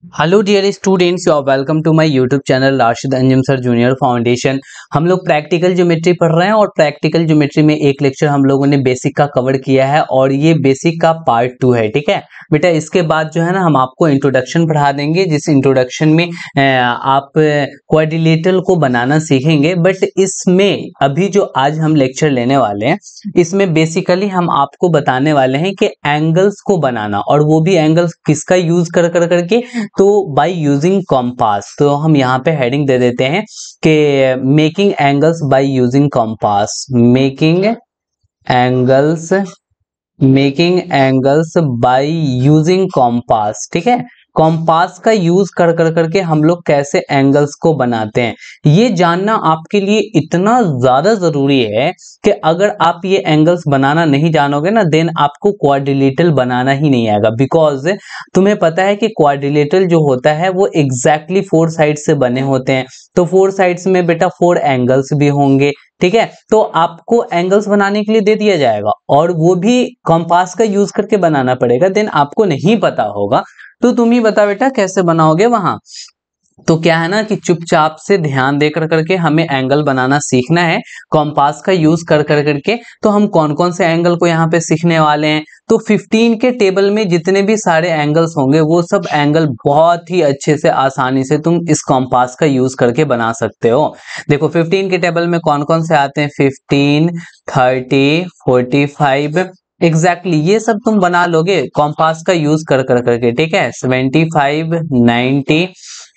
Hello dear students, you are welcome to my YouTube channel Rashid Anjum sir junior foundation. हम लोग practical geometry पढ़ रहे हैं और प्रैक्टिकल ज्योमेट्री में एक लेक्चर हम लोगों ने बेसिक का कवर किया है और ये बेसिक का पार्ट 2 है। ठीक है बेटा, इसके बाद जो है ना हम आपको इंट्रोडक्शन पढ़ा देंगे, जिस इंट्रोडक्शन में आप क्वाड्रिलेटरल को बनाना सीखेंगे। बट इसमें अभी जो आज हम लेक्चर लेने वाले हैं इसमें बेसिकली हम आपको बताने वाले हैं कि एंगल्स को बनाना, और वो भी एंगल्स किसका यूज कर करके, तो बाय यूजिंग कॉम्पास। तो हम यहाँ पे हेडिंग दे देते हैं कि making angles by using compass, making angles by using compass. ठीक है, कॉम्पास का यूज कर करके हम लोग कैसे एंगल्स को बनाते हैं, ये जानना आपके लिए इतना ज्यादा जरूरी है कि अगर आप ये एंगल्स बनाना नहीं जानोगे ना, देन आपको क्वाड्रिलेटरल बनाना ही नहीं आएगा। बिकॉज तुम्हें पता है कि क्वाड्रिलेटरल जो होता है वो एग्जैक्टली 4 साइड से बने होते हैं। तो 4 साइड्स में बेटा 4 एंगल्स भी होंगे। ठीक है, तो आपको एंगल्स बनाने के लिए दे दिया जाएगा और वो भी कॉम्पास का यूज करके बनाना पड़ेगा। देन आपको नहीं पता होगा तो तुम ही बता बेटा कैसे बनाओगे वहां। तो क्या है ना कि चुपचाप से ध्यान देकर करके हमें एंगल बनाना सीखना है कॉम्पास का यूज कर करके। तो हम कौन कौन से एंगल को यहाँ पे सीखने वाले हैं, तो 15 के टेबल में जितने भी सारे एंगल्स होंगे वो सब एंगल बहुत ही अच्छे से आसानी से तुम इस कॉम्पास का यूज करके बना सकते हो। देखो 15 के टेबल में कौन कौन से आते हैं, 15, 30, 45, एग्जैक्टली ये सब तुम बना लोगे कॉम्पास का यूज कर करके। ठीक है, 75, 90,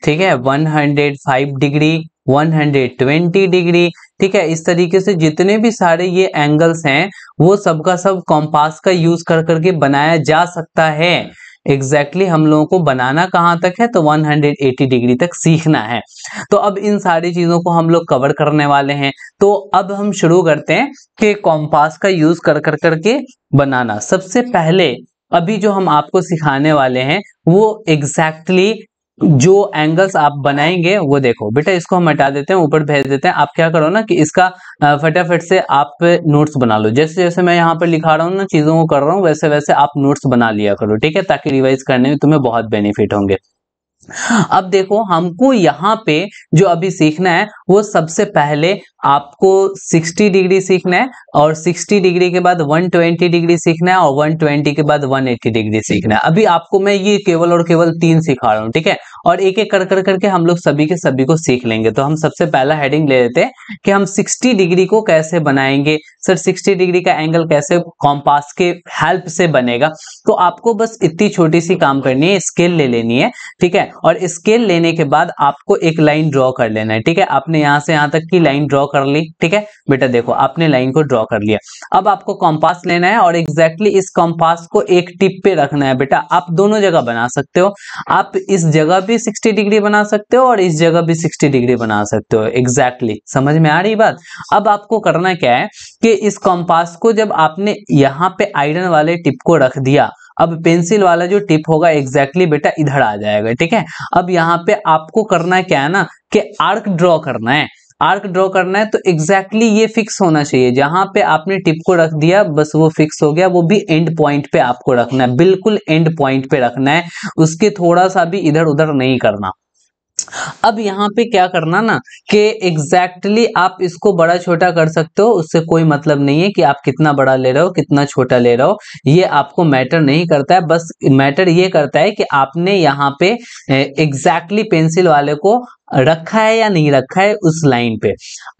ठीक है, 105 डिग्री, 120 डिग्री। ठीक है, इस तरीके से जितने भी सारे ये एंगल्स हैं वो सबका सब कॉम्पास का यूज कर करके बनाया जा सकता है। एग्जैक्टली हम लोगों को बनाना कहाँ तक है, तो 180 डिग्री तक सीखना है। तो अब इन सारी चीजों को हम लोग कवर करने वाले हैं। तो अब हम शुरू करते हैं कि कॉम्पास का यूज कर करके बनाना। सबसे पहले अभी जो हम आपको सिखाने वाले हैं वो एग्जैक्टली जो एंगल्स आप बनाएंगे वो देखो बेटा, इसको हम हटा देते हैं, ऊपर भेज देते हैं। आप क्या करो ना कि इसका फटाफट से आप नोट्स बना लो। जैसे जैसे मैं यहाँ पर लिखा रहा हूँ ना, चीजों को कर रहा हूँ, वैसे वैसे आप नोट्स बना लिया करो। ठीक है, ताकि रिवाइज करने में तुम्हें बहुत बेनिफिट होंगे। अब देखो हमको यहाँ पे जो अभी सीखना है वो सबसे पहले आपको 60 डिग्री सीखना है, और 60 डिग्री के बाद 120 डिग्री सीखना है, और 120 के बाद 180 डिग्री सीखना है। अभी आपको मैं ये केवल और केवल 3 सिखा रहा हूँ। ठीक है, और एक एक कर करके हम लोग सभी के सभी को सीख लेंगे। तो हम सबसे पहला हेडिंग ले लेते हैं कि हम 60 डिग्री को कैसे बनाएंगे। सर 60 डिग्री का एंगल कैसे कॉम्पास के हेल्प से बनेगा। तो आपको बस इतनी छोटी सी काम करनी है, स्केल ले लेनी है। ठीक है, और स्केल लेने के बाद आपको एक लाइन ड्रॉ कर लेना है। ठीक है, आपने यहां से यहां तक की लाइन ड्रॉ कर ली। ठीक है बेटा, देखो आपने लाइन को ड्रॉ कर लिया। अब आपको कॉम्पास लेना है और एग्जैक्टली इस कॉम्पास को एक टिप पे रखना है। बेटा आप दोनों जगह बना सकते हो, आप इस जगह भी 60 डिग्री बना सकते हो और इस जगह भी 60 डिग्री बना सकते हो। एग्जैक्टली समझ में आ रही बात। अब आपको करना क्या है कि इस कॉम्पास को जब आपने यहाँ पे आयरन वाले टिप को रख दिया, अब पेंसिल वाला जो टिप होगा एग्जैक्टली बेटा इधर आ जाएगा। ठीक है, अब यहाँ पे आपको करना क्या है ना कि आर्क ड्रॉ करना है। आर्क ड्रॉ करना है तो एग्जैक्टली ये फिक्स होना चाहिए। जहां पे आपने टिप को रख दिया बस वो फिक्स हो गया। वो भी एंड पॉइंट पे आपको रखना है, बिल्कुल एंड पॉइंट पे रखना है, उसके थोड़ा सा भी इधर उधर नहीं करना। अब यहाँ पे क्या करना ना कि एग्जैक्टली आप इसको बड़ा छोटा कर सकते हो, उससे कोई मतलब नहीं है कि आप कितना बड़ा ले रहे हो कितना छोटा ले रहे हो, ये आपको मैटर नहीं करता है। बस मैटर ये करता है कि आपने यहाँ पे एग्जैक्टली पेंसिल वाले को रखा है या नहीं रखा है उस लाइन पे।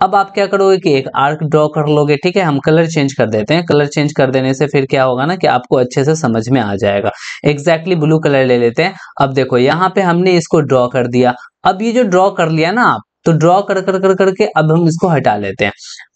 अब आप क्या करोगे कि एक आर्क ड्रॉ कर लोगे। ठीक है, हम कलर चेंज कर देते हैं। कलर चेंज कर देने से फिर क्या होगा ना कि आपको अच्छे से समझ में आ जाएगा। एग्जैक्टली ब्लू कलर ले लेते हैं। अब देखो यहाँ पे हमने इसको ड्रॉ कर दिया। अब ये जो ड्रॉ कर लिया ना आप, तो ड्रॉ कर कर कर करके अब हम इसको हटा लेते हैं।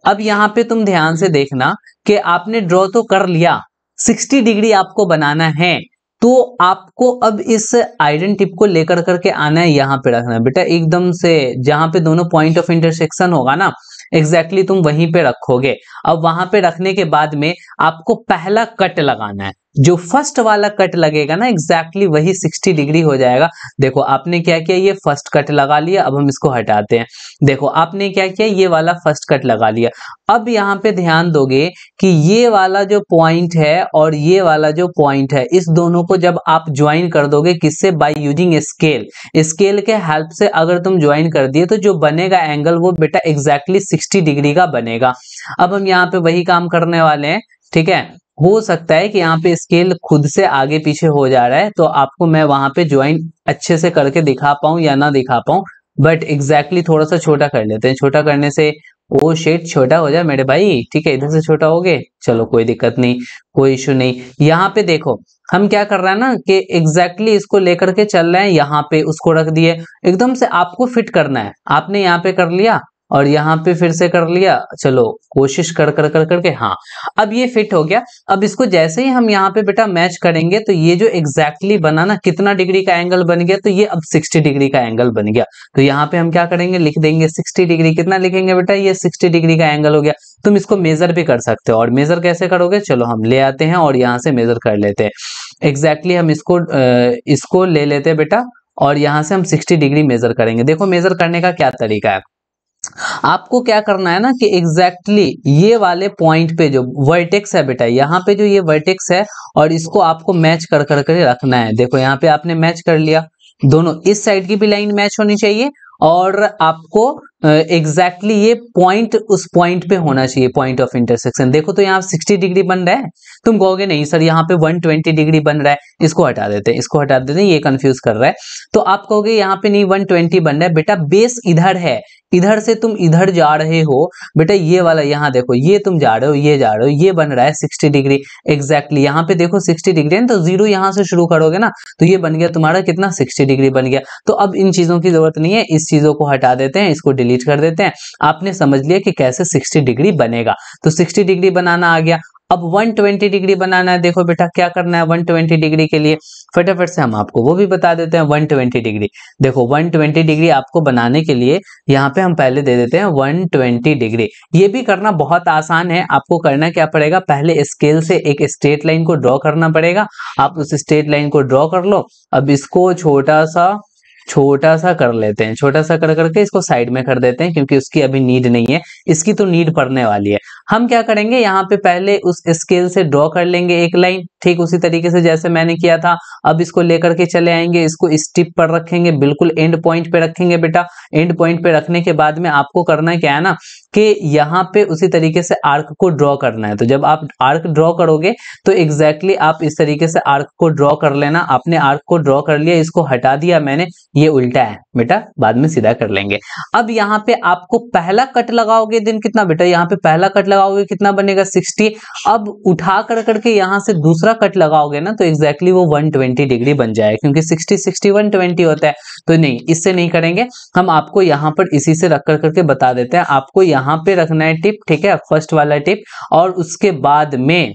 अब यहाँ पे तुम ध्यान से देखना कि आपने ड्रॉ तो कर लिया, 60 डिग्री आपको बनाना है, तो आपको अब इस आयरन टिप को लेकर करके आना है, यहाँ पे रखना है बेटा एकदम से, जहां पे दोनों पॉइंट ऑफ इंटरसेक्शन होगा ना एग्जैक्टली तुम वहीं पे रखोगे। अब वहां पे रखने के बाद में आपको पहला कट लगाना है, जो फर्स्ट वाला कट लगेगा ना एग्जैक्टली वही 60 डिग्री हो जाएगा। देखो आपने क्या किया, ये फर्स्ट कट लगा लिया, अब हम इसको हटाते हैं। देखो आपने क्या किया, ये वाला फर्स्ट कट लगा लिया। अब यहाँ पे ध्यान दोगे कि ये वाला जो पॉइंट है और ये वाला जो पॉइंट है, इस दोनों को जब आप ज्वाइन कर दोगे, किससे, बाय यूजिंग स्केल, स्केल के हेल्प से अगर तुम ज्वाइन कर दिए तो जो बनेगा एंगल वो बेटा एग्जैक्टली 60 डिग्री का बनेगा। अब हम यहाँ पे वही काम करने वाले हैं, ठीक है। हो सकता है कि यहाँ पे स्केल खुद से आगे पीछे हो जा रहा है, तो आपको मैं वहां पे ज्वाइन अच्छे से करके दिखा पाऊं या ना दिखा पाऊं, बट एग्जैक्टली थोड़ा सा छोटा कर लेते हैं। छोटा करने से ओ शेट छोटा हो जाए मेरे भाई, ठीक है, इधर से छोटा हो गए, चलो कोई दिक्कत नहीं, कोई इशू नहीं। यहाँ पे देखो हम क्या कर रहे हैं ना कि एग्जैक्टली इसको लेकर के चल रहे हैं, यहाँ पे उसको रख दिए, एकदम से आपको फिट करना है। आपने यहाँ पे कर लिया और यहाँ पे फिर से कर लिया, चलो कोशिश कर कर कर करके, हाँ अब ये फिट हो गया। अब इसको जैसे ही हम यहाँ पे बेटा मैच करेंगे तो ये जो एग्जैक्टली बना ना, कितना डिग्री का एंगल बन गया, तो ये अब 60 डिग्री का एंगल बन गया। तो यहाँ पे हम क्या करेंगे, लिख देंगे 60 डिग्री। कितना लिखेंगे बेटा, ये 60 डिग्री का एंगल हो गया। तुम इसको मेजर भी कर सकते हो, और मेजर कैसे करोगे, चलो हम ले आते हैं और यहाँ से मेजर कर लेते हैं। एग्जैक्टली हम इसको ले लेते हैं बेटा, और यहाँ से हम 60 डिग्री मेजर करेंगे। देखो मेजर करने का क्या तरीका है, आपको क्या करना है ना कि एग्जैक्टली ये वाले पॉइंट पे जो वर्टेक्स है बेटा, यहाँ पे जो ये वर्टेक्स है, और इसको आपको मैच कर कर कर रखना है। देखो यहाँ पे आपने मैच कर लिया, दोनों इस साइड की भी लाइन मैच होनी चाहिए, और आपको एग्जैक्टली ये पॉइंट उस पॉइंट पे होना चाहिए, पॉइंट ऑफ इंटरसेक्शन। देखो तो यहाँ 60 डिग्री बन रहा है, तुम कहोगे नहीं सर यहाँ पे 120 डिग्री बन रहा है, इसको हटा देते हैं, इसको हटा देते हैं, ये कंफ्यूज कर रहा है। तो आप कहोगे यहाँ पे नहीं 120 बन रहा है, बेटा बेस इधर है, इधर से तुम इधर जा रहे हो बेटा, ये वाला यहाँ देखो, ये तुम जा रहे हो, ये जा रहे हो, ये बन रहा है 60 डिग्री एग्जैक्टली। यहाँ पे देखो 60 डिग्री है, तो जीरो यहाँ से शुरू करोगे ना, तो ये बन गया तुम्हारा कितना, 60 डिग्री बन गया। तो अब इन चीजों की जरूरत नहीं है, इस चीजों को हटा देते हैं, इसको डिलीट कर देते हैं। आपने समझ लिया कि कैसे 60 डिग्री बनेगा। तो 60 डिग्री बनाना आ गया। अब 120 डिग्री बनाना है, देखो बेटा क्या करना है 120 डिग्री के लिए, फटाफट से हम आपको वो भी बता देते हैं। 120 डिग्री, देखो 120 डिग्री आपको बनाने के लिए यहाँ पे हम पहले दे देते हैं 120 डिग्री। ये भी करना बहुत आसान है। आपको करना क्या पड़ेगा, पहले स्केल से एक स्ट्रेट लाइन को ड्रॉ करना पड़ेगा। आप उस स्ट्रेट लाइन को ड्रॉ कर लो। अब इसको छोटा सा कर लेते हैं, छोटा सा कर करके इसको साइड में कर देते हैं, क्योंकि उसकी अभी नीड नहीं है, इसकी तो नीड पड़ने वाली है। हम क्या करेंगे, यहाँ पे पहले उस स्केल से ड्रॉ कर लेंगे एक लाइन, ठीक उसी तरीके से जैसे मैंने किया था। अब इसको लेकर के चले आएंगे, इसको इस टिप पर रखेंगे, बिल्कुल एंड पॉइंट पे रखेंगे बेटा। एंड पॉइंट पे रखने के बाद में आपको करना क्या है ना कि यहाँ पे उसी तरीके से आर्क को ड्रॉ करना है। तो जब आप आर्क ड्रॉ करोगे तो एग्जैक्टली आप इस तरीके से आर्क को ड्रॉ कर लेना। आपने आर्क को ड्रॉ कर लिया, इसको हटा दिया मैंने, ये उल्टा है बेटा, बाद में सीधा कर लेंगे। अब यहाँ पे आपको पहला कट लगाओगे दिन कितना बेटा, यहाँ पे पहला कट लगाओगे कितना बनेगा 60। अब उठा कर करके यहाँ से दूसरा कट लगाओगे ना, तो एग्जैक्टली वो 120 डिग्री बन जाएगा, क्योंकि 60 60 120 होता है। तो नहीं, इससे नहीं करेंगे हम, आपको यहाँ पर इसी से रख कर करके बता देते हैं। आपको यहाँ पे रखना है टिप, ठीक है, फर्स्ट वाला टिप, और उसके बाद में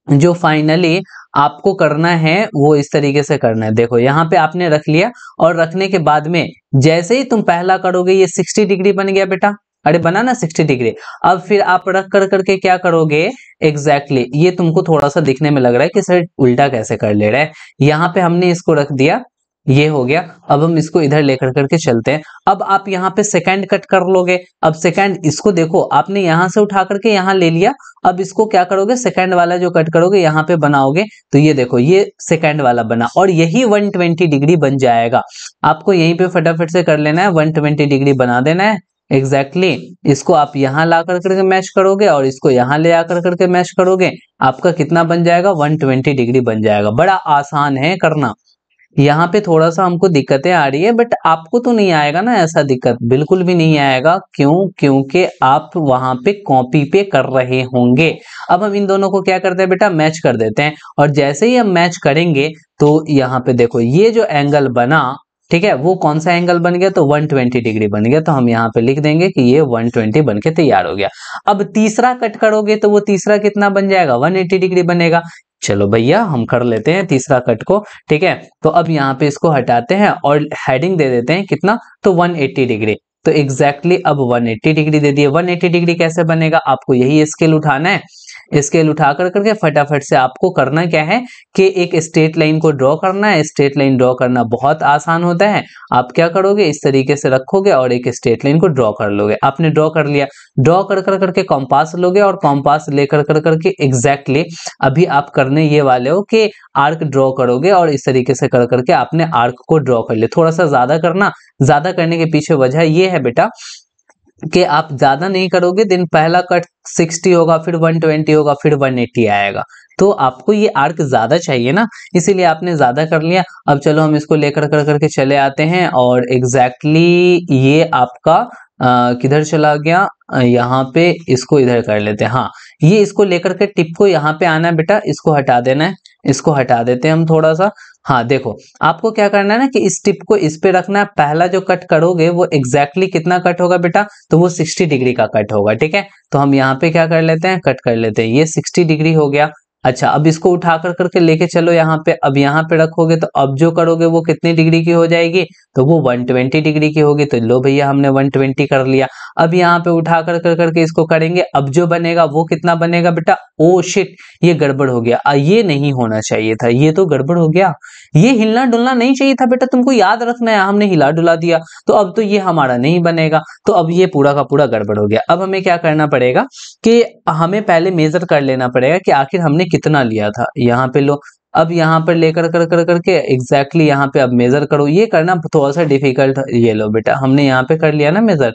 जो फाइनली आपको करना है वो इस तरीके से करना है। देखो यहाँ पे आपने रख लिया, और रखने के बाद में जैसे ही तुम पहला करोगे ये 60 डिग्री बन गया बेटा, अरे बना ना 60 डिग्री। अब फिर आप रख कर करके क्या करोगे, एग्जैक्टली ये तुमको थोड़ा सा दिखने में लग रहा है कि सर उल्टा कैसे कर ले रहा है। यहाँ पे हमने इसको रख दिया, ये हो गया। अब हम इसको इधर लेकर करके चलते हैं। अब आप यहाँ पे सेकंड कट कर लोगे। अब सेकंड, इसको देखो आपने यहाँ से उठा करके यहाँ ले लिया। अब इसको क्या करोगे, सेकंड वाला जो कट करोगे यहाँ पे बनाओगे, तो ये देखो ये सेकंड वाला बना, और यही 120 डिग्री बन जाएगा। आपको यहीं पे फटाफट से कर लेना है, 120 डिग्री बना देना है एग्जैक्टली। इसको आप यहाँ ला कर करके मैच करोगे, और इसको यहाँ ले आकर करके मैच करोगे, आपका कितना बन जाएगा, 120 डिग्री बन जाएगा। बड़ा आसान है करना। यहाँ पे थोड़ा सा हमको दिक्कतें आ रही है, बट आपको तो नहीं आएगा ना ऐसा दिक्कत, बिल्कुल भी नहीं आएगा। क्यों, क्योंकि आप वहां पे कॉपी पे कर रहे होंगे। अब हम इन दोनों को क्या करते हैं बेटा, मैच कर देते हैं। और जैसे ही हम मैच करेंगे तो यहाँ पे देखो ये जो एंगल बना, ठीक है, वो कौन सा एंगल बन गया, तो 120 डिग्री बन गया। तो हम यहाँ पे लिख देंगे कि ये 120 बन के तैयार हो गया। अब तीसरा कट करोगे तो वो तीसरा कितना बन जाएगा, 180 डिग्री बनेगा। चलो भैया हम कर लेते हैं तीसरा कट को, ठीक है। तो अब यहाँ पे इसको हटाते हैं और हेडिंग दे देते हैं कितना, तो 180 डिग्री। तो एग्जैक्टली अब 180 डिग्री दे दिए। 180 डिग्री कैसे बनेगा, आपको यही स्केल उठाना है। स्केल उठा कर करके फटाफट से आपको करना क्या है कि एक स्ट्रेट लाइन को ड्रॉ करना है। स्ट्रेट लाइन ड्रॉ करना बहुत आसान होता है। आप क्या करोगे, इस तरीके से रखोगे और एक स्ट्रेट लाइन को ड्रॉ कर लोगे। आपने ड्रॉ कर लिया, ड्रॉ कर कर करके कॉम्पास लोगे और कॉम्पास लेकर कर करके एग्जैक्टली अभी आप करने ये वाले हो कि आर्क ड्रॉ करोगे और इस तरीके से कर करके आपने आर्क को ड्रॉ कर लिया। थोड़ा सा ज्यादा करना, ज्यादा करने के पीछे वजह ये है बेटा कि आप ज्यादा नहीं करोगे, दिन पहला कट 60 होगा, फिर 120 होगा, फिर 180 आएगा, तो आपको ये आर्क ज्यादा चाहिए ना, इसीलिए आपने ज्यादा कर लिया। अब चलो हम इसको लेकर कर करके चले आते हैं और एग्जैक्टली ये आपका किधर चला गया, यहाँ पे इसको इधर कर लेते हैं। हाँ, ये इसको लेकर के टिप को यहाँ पे आना है बेटा, इसको हटा देना है, इसको हटा देते हैं हम थोड़ा सा। हाँ देखो, आपको क्या करना है ना कि इस टिप को इस पे रखना है। पहला जो कट करोगे वो एग्जैक्टली कितना कट होगा बेटा, तो वो 60 डिग्री का कट होगा। ठीक है, तो हम यहाँ पे क्या कर लेते हैं, कट कर लेते हैं। ये 60 डिग्री हो गया। अच्छा, अब इसको उठा कर करके लेके चलो यहाँ पे। अब यहाँ पे रखोगे तो अब जो करोगे वो कितनी डिग्री की हो जाएगी, तो वो 120 डिग्री की होगी। तो लो भैया, हमने 120 कर लिया। अब यहाँ पे उठा कर कर करके इसको करेंगे, अब जो बनेगा वो कितना बनेगा बेटा, ओ शिट, ये गड़बड़ हो गया। ये नहीं होना चाहिए था, ये तो गड़बड़ हो गया। ये हिलना डुलना नहीं चाहिए था बेटा, तुमको याद रखना है। हमने हिला डुला दिया तो अब तो ये हमारा नहीं बनेगा, तो अब ये पूरा का पूरा गड़बड़ हो गया। अब हमें क्या करना पड़ेगा कि हमें पहले मेजर कर लेना पड़ेगा कि आखिर हमने कितना लिया था। यहाँ पे लो, अब यहाँ पर लेकर कर कर करके एग्जैक्टली यहाँ पे अब मेजर करो। ये करना थोड़ा सा डिफिकल्ट, ये लो बेटा, हमने यहाँ पे कर लिया ना मेजर,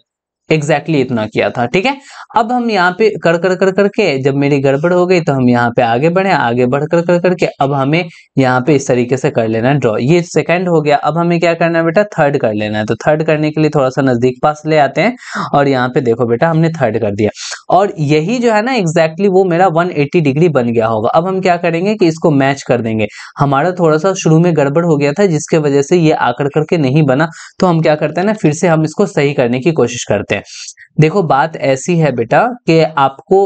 एग्जैक्टली इतना किया था। ठीक है, अब हम यहाँ पे कर कर कर करके जब मेरी गड़बड़ हो गई तो हम यहाँ पे आगे बढ़े, आगे बढ़ कर कर करके अब हमें यहाँ पे इस तरीके से कर लेना है ड्रॉ। ये सेकंड हो गया। अब हमें क्या करना है बेटा, थर्ड कर लेना है। तो थर्ड करने के लिए थोड़ा सा नजदीक पास ले आते हैं और यहाँ पे देखो बेटा, हमने थर्ड कर दिया और यही जो है ना एग्जैक्टली वो मेरा 180 डिग्री बन गया होगा। अब हम क्या करेंगे कि इसको मैच कर देंगे। हमारा थोड़ा सा शुरू में गड़बड़ हो गया था जिसके वजह से ये आकर करके नहीं बना, तो हम क्या करते हैं ना, फिर से हम इसको सही करने की कोशिश करते हैं। देखो, बात ऐसी है बेटा कि आपको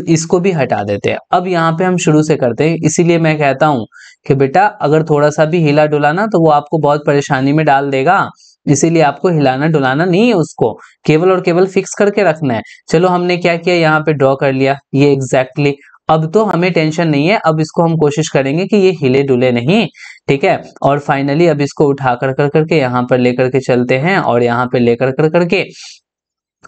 इसको भी हटा देते हैं। अब यहाँ पे हम शुरू से करते हैं, इसीलिए मैं कहता हूँ कि बेटा अगर थोड़ा सा भी हिला डुला ना तो वो आपको बहुत परेशानी में डाल देगा। इसीलिए आपको हिलाना डुलाना नहीं है, उसको केवल और केवल फिक्स करके रखना है। चलो, हमने क्या किया, यहाँ पे ड्रॉ कर लिया ये एग्जैक्टली। अब तो हमें टेंशन नहीं है, अब इसको हम कोशिश करेंगे कि ये हिले डुले नहीं। ठीक है, और फाइनली अब इसको उठा कर कर करके यहाँ पर लेकर के चलते हैं और यहाँ पे लेकर कर करके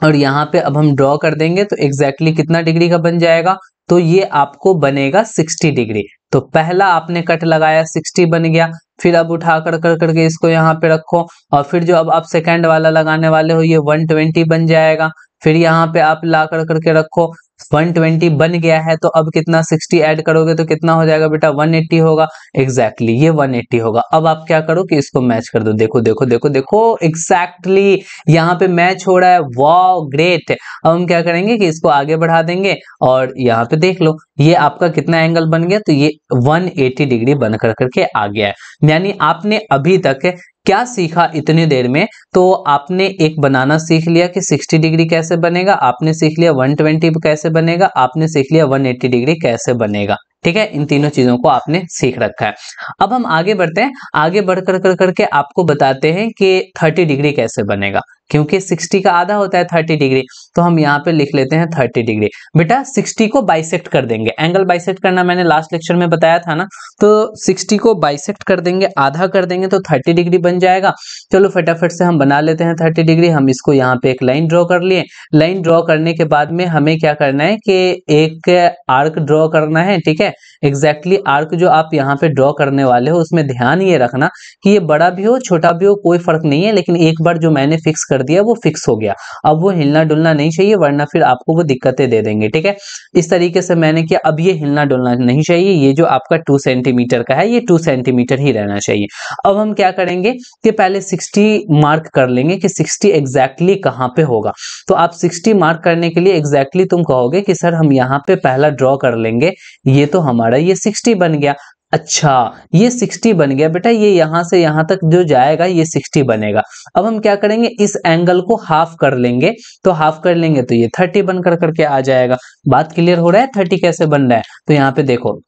और यहाँ पे अब हम ड्रॉ कर देंगे तो एग्जैक्टली कितना डिग्री का बन जाएगा, तो ये आपको बनेगा 60 डिग्री। तो पहला आपने कट लगाया 60 बन गया, फिर अब उठा कर कर करके इसको यहाँ पे रखो और फिर जो अब आप सेकंड वाला लगाने वाले हो ये 120 बन जाएगा। फिर यहाँ पे आप ला कर करके रखो, 120 बन गया है, तो अब कितना 60 ऐड करोगे तो कितना हो जाएगा बेटा, 180 होगा। एग्जैक्टली ये 180 होगा। अब आप क्या करो कि इसको मैच कर दो। देखो देखो देखो देखो, एग्जैक्टली यहाँ पे मैच हो रहा है। Wow, great. अब हम क्या करेंगे कि इसको आगे बढ़ा देंगे और यहाँ पे देख लो ये आपका कितना एंगल बन गया, तो ये 180 डिग्री बन कर करके आ गया है। यानी आपने अभी तक क्या सीखा इतनी देर में, तो आपने एक बनाना सीख लिया कि 60 डिग्री कैसे बनेगा, आपने सीख लिया 120 कैसे बनेगा, आपने सीख लिया 180 डिग्री कैसे बनेगा। ठीक है, इन तीनों चीजों को आपने सीख रखा है। अब हम आगे बढ़ते हैं, आगे बढ़ कर कर करके आपको बताते हैं कि 30 डिग्री कैसे बनेगा, क्योंकि 60 का आधा होता है 30 डिग्री। तो हम यहाँ पे लिख लेते हैं 30 डिग्री। बेटा 60 को बाइसेक्ट कर देंगे, एंगल बाइसेक्ट करना मैंने लास्ट लेक्चर में बताया था ना, तो 60 को बाइसेक्ट कर देंगे, आधा कर देंगे तो 30 डिग्री बन जाएगा। चलो फटाफट से हम बना लेते हैं 30 डिग्री। हम इसको यहाँ पे एक लाइन ड्रॉ कर लिए। लाइन ड्रॉ करने के बाद में हमें क्या करना है कि एक आर्क ड्रॉ करना है। ठीक है, एग्जैक्टली आर्क जो आप यहाँ पे ड्रॉ करने वाले हो उसमें ध्यान ये रखना कि ये बड़ा भी हो छोटा भी हो कोई फर्क नहीं है, लेकिन एक बार जो मैंने फिक्स कर दिया वो फिक्स हो गया। अब वो हिलना डुलना नहीं चाहिए, वरना फिर आपको वो दिक्कतें दे देंगे। ठीक है, इस तरीके से मैंने किया। अब ये हिलना डुलना नहीं चाहिए, ये जो आपका 2 सेंटीमीटर का है ये 2 सेंटीमीटर ही रहना चाहिए। अब हम क्या करेंगे कि पहले 60 मार्क कर लेंगे कि 60 एग्जैक्टली कहाँ पे होगा। तो आप 60 मार्क करने के लिए एग्जैक्टली तुम कहोगे कि सर हम यहाँ पे पहला ड्रॉ कर लेंगे, ये तो हमारा ये 60 बन गया। अच्छा, ये 60 बन गया बेटा, ये यहां से यहां तक जो जाएगा ये 60 बनेगा। अब हम क्या करेंगे, इस एंगल को हाफ कर लेंगे। तो हाफ कर लेंगे तो ये 30 बनकर करके आ जाएगा। बात क्लियर हो रहा है 30 कैसे बन रहा है? तो यहाँ पे देखो,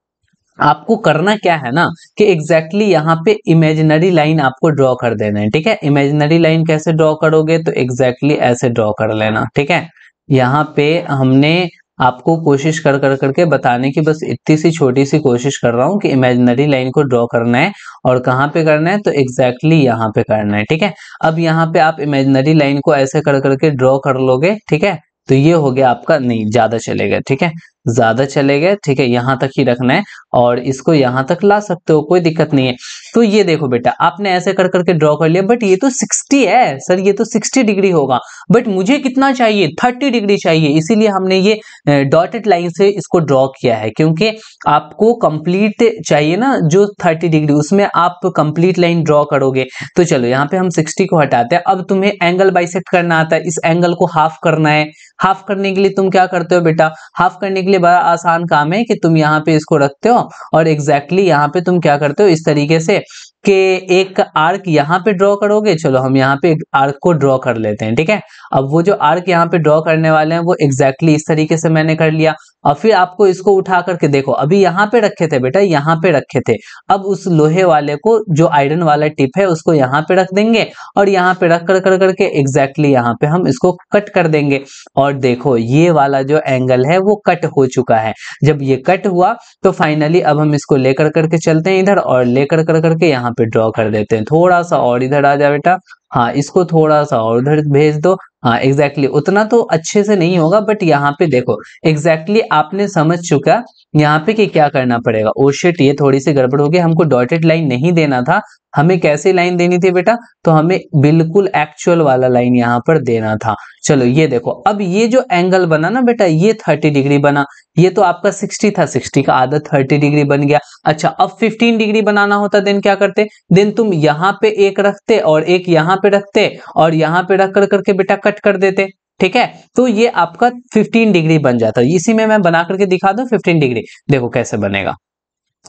आपको करना क्या है ना कि एग्जैक्टली यहाँ पे इमेजिनरी लाइन आपको ड्रॉ कर देना है, ठीक है। इमेजिनरी लाइन कैसे ड्रॉ करोगे, तो एग्जैक्टली ऐसे ड्रॉ कर लेना, ठीक है। यहाँ पे हमने आपको कोशिश कर कर करके बताने की बस इतनी सी छोटी सी कोशिश कर रहा हूँ कि इमेजिनरी लाइन को ड्रॉ करना है और कहाँ पे करना है, तो एग्जैक्टली यहाँ पे करना है, ठीक है। अब यहाँ पे आप इमेजिनरी लाइन को ऐसे कर करके ड्रॉ कर लोगे, ठीक है। तो ये हो गया आपका, नहीं ज्यादा चलेगा, ठीक है, ज्यादा चलेगा, ठीक है, यहाँ तक ही रखना है और इसको यहाँ तक ला सकते हो, कोई दिक्कत नहीं है। तो ये देखो बेटा, आपने ऐसे कर करके ड्रॉ कर लिया, बट ये तो 60 है सर, ये तो 60 डिग्री होगा, बट मुझे कितना चाहिए, 30 डिग्री चाहिए, इसीलिए हमने ये डॉटेड लाइन से इसको ड्रॉ किया है, क्योंकि आपको कंप्लीट चाहिए ना जो 30 डिग्री, उसमें आप कंप्लीट लाइन ड्रॉ करोगे। तो चलो यहाँ पे हम 60 को हटाते हैं। अब तुम्हें एंगल बाइसेक्ट करना आता है, इस एंगल को हाफ करना है। हाफ करने के लिए तुम क्या करते हो बेटा, हाफ करने के लिए बड़ा आसान काम है कि तुम यहाँ पे इसको रखते हो और एग्जैक्टली यहाँ पे तुम क्या करते हो, इस तरीके से कि एक आर्क यहाँ पे ड्रॉ करोगे। चलो हम यहाँ पे एक आर्क को ड्रॉ कर लेते हैं, ठीक है। अब वो जो आर्क यहाँ पे ड्रॉ करने वाले हैं वो एग्जैक्टली इस तरीके से मैंने कर लिया। और फिर आपको इसको उठा करके देखो, अभी यहाँ पे रखे थे बेटा, यहाँ पे रखे थे, अब उस लोहे वाले को, जो आयरन वाला टिप है, उसको यहाँ पे रख देंगे और यहाँ पे रख कर करके एग्जैक्टली यहाँ पे हम इसको कट कर देंगे। और देखो ये वाला जो एंगल है वो कट हो चुका है। जब ये कट हुआ तो फाइनली अब हम इसको लेकर करके चलते हैं इधर और लेकर कर करके यहाँ पे ड्रॉ कर देते हैं। थोड़ा सा और इधर आ जा बेटा, हाँ इसको थोड़ा सा और उधर भेज दो। हाँ एग्जैक्टली उतना तो अच्छे से नहीं होगा, बट यहाँ पे देखो एग्जैक्टली आपने समझ चुका यहाँ पे कि क्या करना पड़ेगा। ओ शिट, ये थोड़ी सी गड़बड़ हो गई, हमको डॉटेड लाइन नहीं देना था, हमें कैसी लाइन देनी थी बेटा, तो हमें बिल्कुल एक्चुअल वाला लाइन यहाँ पर देना था। चलो ये देखो, अब ये जो एंगल बना ना बेटा, ये 30 डिग्री बना, ये तो आपका 60 था, 60 का आधा 30 डिग्री बन गया। अच्छा अब 15 डिग्री बनाना होता देन क्या करते, देन तुम यहाँ पे एक रखते और एक यहाँ पे रखते और यहाँ पे रख कर करके बेटा कट कर देते, ठीक है। तो ये आपका 15 डिग्री बन जाता है। इसी में मैं बना करके दिखा दूं 15 डिग्री, देखो कैसे बनेगा।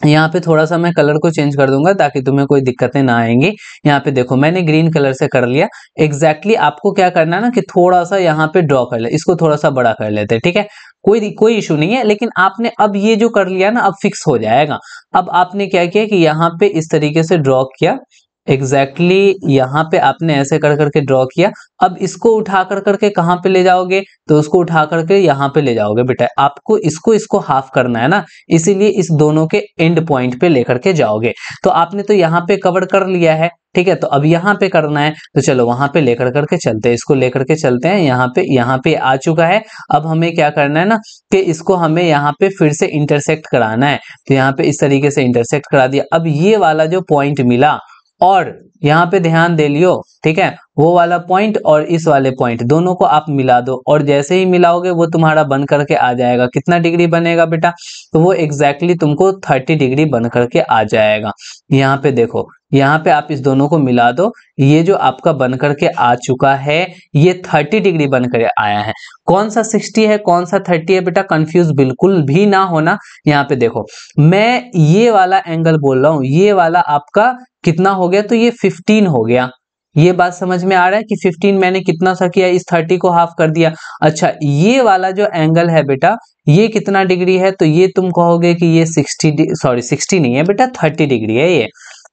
यहाँ पे थोड़ा सा मैं कलर को चेंज कर दूंगा ताकि तुम्हें कोई दिक्कतें ना आएंगी। यहाँ पे देखो मैंने ग्रीन कलर से कर लिया। एग्जैक्टली आपको क्या करना है ना कि थोड़ा सा यहाँ पे ड्रॉ कर ले, इसको थोड़ा सा बड़ा कर लेते हैं, ठीक है। कोई इशू नहीं है, लेकिन आपने अब ये जो कर लिया ना अब फिक्स हो जाएगा। अब आपने क्या किया कि यहाँ पे इस तरीके से ड्रॉ किया, यहाँ पे आपने ऐसे कर करके ड्रॉ किया। अब इसको उठा कर करके कहाँ पे ले जाओगे, तो उसको उठा करके यहाँ पे ले जाओगे बेटा। आपको इसको हाफ करना है ना, इसीलिए इस दोनों के एंड पॉइंट पे लेकर के जाओगे। तो आपने तो यहाँ पे कवर कर लिया है, ठीक है, तो अब यहाँ पे करना है। तो चलो वहां पे लेकर करके चलते हैं, इसको लेकर के चलते हैं। यहाँ पे आ चुका है। अब हमें क्या करना है ना कि इसको हमें यहाँ पे फिर से इंटरसेक्ट कराना है। तो यहाँ पे इस तरीके से इंटरसेक्ट करा दिया। अब ये वाला जो पॉइंट मिला, और यहाँ पे ध्यान दे लियो, ठीक है, वो वाला पॉइंट और इस वाले पॉइंट दोनों को आप मिला दो, और जैसे ही मिलाओगे वो तुम्हारा बन करके आ जाएगा। कितना डिग्री बनेगा बेटा, तो वो एग्जैक्टली तुमको 30 डिग्री बन करके आ जाएगा। यहाँ पे देखो, यहाँ पे आप इस दोनों को मिला दो, ये जो आपका बन करके आ चुका है ये 30 डिग्री बन कर आया है। कौन सा 60 है कौन सा 30 है बेटा, कंफ्यूज बिल्कुल भी ना होना। यहाँ पे देखो मैं ये वाला एंगल बोल रहा हूँ, ये वाला आपका कितना हो गया, तो ये 15 हो गया। ये बात समझ में आ रहा है कि 15 मैंने कितना सा किया, इस 30 को हाफ कर दिया। अच्छा ये वाला जो एंगल है बेटा ये कितना डिग्री है, तो ये तुम कहोगे कि ये 60 नहीं है बेटा, 30 डिग्री है ये,